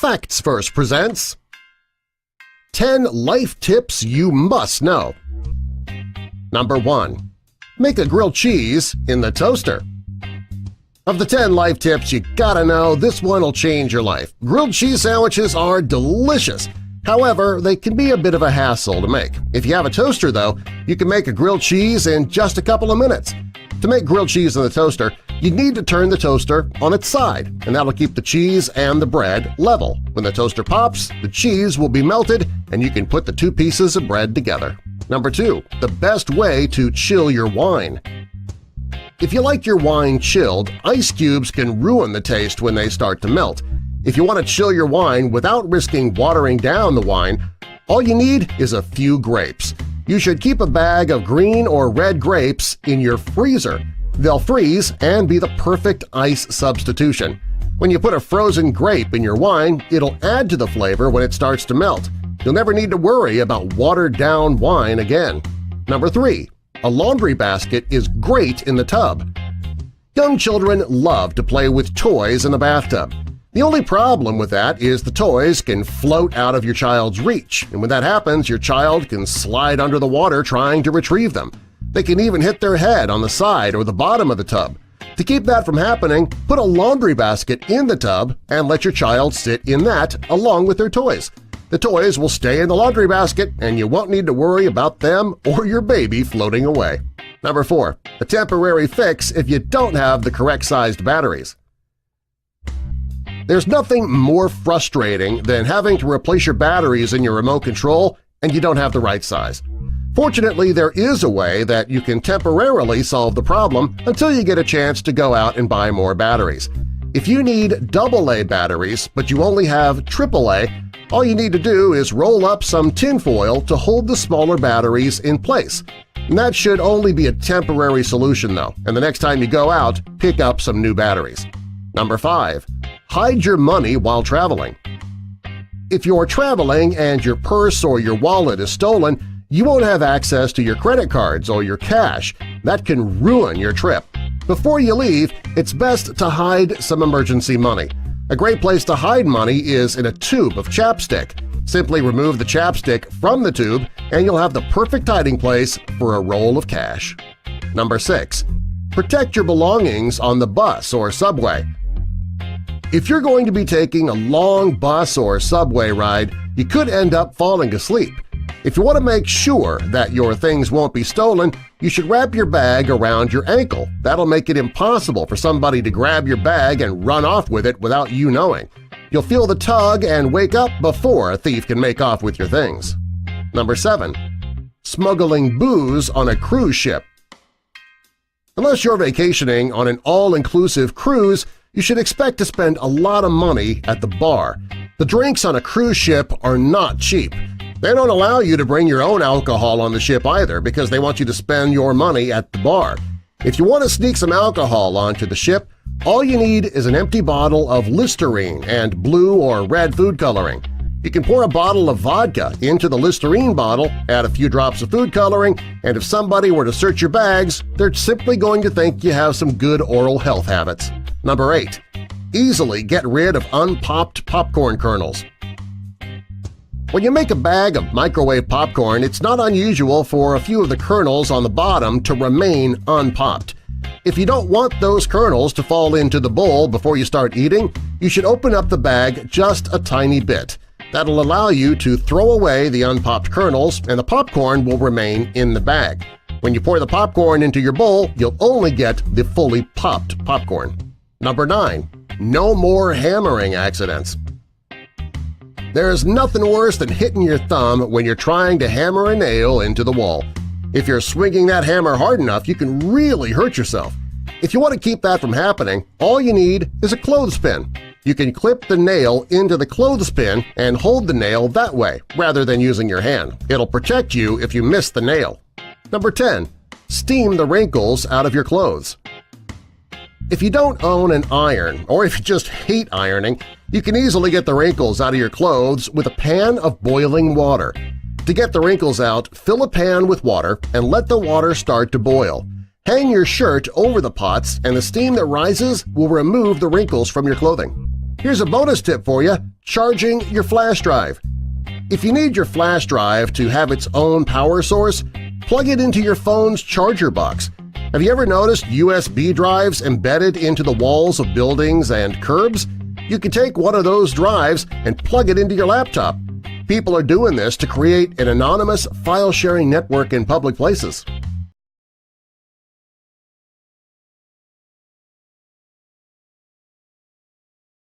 Facts First presents 10 Life Tips You Must Know. Number 1. Make a grilled cheese in the toaster. Of the 10 life tips you gotta know, this one will change your life. Grilled cheese sandwiches are delicious. However, they can be a bit of a hassle to make. If you have a toaster, though, you can make a grilled cheese in just a couple of minutes. To make grilled cheese in the toaster, you need to turn the toaster on its side, and that'll keep the cheese and the bread level. When the toaster pops, the cheese will be melted and you can put the two pieces of bread together. Number 2. The best way to chill your wine. If you like your wine chilled, ice cubes can ruin the taste when they start to melt. If you want to chill your wine without risking watering down the wine, all you need is a few grapes. You should keep a bag of green or red grapes in your freezer. They'll freeze and be the perfect ice substitution. When you put a frozen grape in your wine, it'll add to the flavor when it starts to melt. You'll never need to worry about watered-down wine again. Number 3. A laundry basket is great in the tub. Young children love to play with toys in the bathtub. The only problem with that is the toys can float out of your child's reach, and when that happens, your child can slide under the water trying to retrieve them. They can even hit their head on the side or the bottom of the tub. To keep that from happening, put a laundry basket in the tub and let your child sit in that along with their toys. The toys will stay in the laundry basket and you won't need to worry about them or your baby floating away. Number 4. A temporary fix if you don't have the correct-sized batteries. There's nothing more frustrating than having to replace your batteries in your remote control and you don't have the right size. Fortunately, there is a way that you can temporarily solve the problem until you get a chance to go out and buy more batteries. If you need AA batteries but you only have AAA, all you need to do is roll up some tinfoil to hold the smaller batteries in place. And that should only be a temporary solution, though, and the next time you go out, pick up some new batteries. Number 5. Hide your money while traveling. If you're traveling and your purse or your wallet is stolen, you won't have access to your credit cards or your cash. That can ruin your trip. Before you leave, it's best to hide some emergency money. A great place to hide money is in a tube of chapstick. Simply remove the chapstick from the tube and you'll have the perfect hiding place for a roll of cash. Number 6. Protect your belongings on the bus or subway. If you're going to be taking a long bus or subway ride, you could end up falling asleep. If you want to make sure that your things won't be stolen, you should wrap your bag around your ankle. That'll make it impossible for somebody to grab your bag and run off with it without you knowing. You'll feel the tug and wake up before a thief can make off with your things. Number 7. Smuggling booze on a cruise ship. Unless you're vacationing on an all-inclusive cruise, you should expect to spend a lot of money at the bar. The drinks on a cruise ship are not cheap. They don't allow you to bring your own alcohol on the ship either because they want you to spend your money at the bar. If you want to sneak some alcohol onto the ship, all you need is an empty bottle of Listerine and blue or red food coloring. You can pour a bottle of vodka into the Listerine bottle, add a few drops of food coloring, and if somebody were to search your bags, they're simply going to think you have some good oral health habits. Number 8. Easily get rid of unpopped popcorn kernels. When you make a bag of microwave popcorn, it's not unusual for a few of the kernels on the bottom to remain unpopped. If you don't want those kernels to fall into the bowl before you start eating, you should open up the bag just a tiny bit. That'll allow you to throw away the unpopped kernels and the popcorn will remain in the bag. When you pour the popcorn into your bowl, you'll only get the fully popped popcorn. Number 9. No more hammering accidents. There's nothing worse than hitting your thumb when you're trying to hammer a nail into the wall. If you're swinging that hammer hard enough, you can really hurt yourself. If you want to keep that from happening, all you need is a clothespin. You can clip the nail into the clothespin and hold the nail that way rather than using your hand. It'll protect you if you miss the nail. Number 10. Steam the wrinkles out of your clothes. If you don't own an iron, or if you just hate ironing, you can easily get the wrinkles out of your clothes with a pan of boiling water. To get the wrinkles out, fill a pan with water and let the water start to boil. Hang your shirt over the pots and the steam that rises will remove the wrinkles from your clothing. Here's a bonus tip for you. Charging your flash drive. If you need your flash drive to have its own power source, plug it into your phone's charger box. Have you ever noticed USB drives embedded into the walls of buildings and curbs? You can take one of those drives and plug it into your laptop. People are doing this to create an anonymous file-sharing network in public places.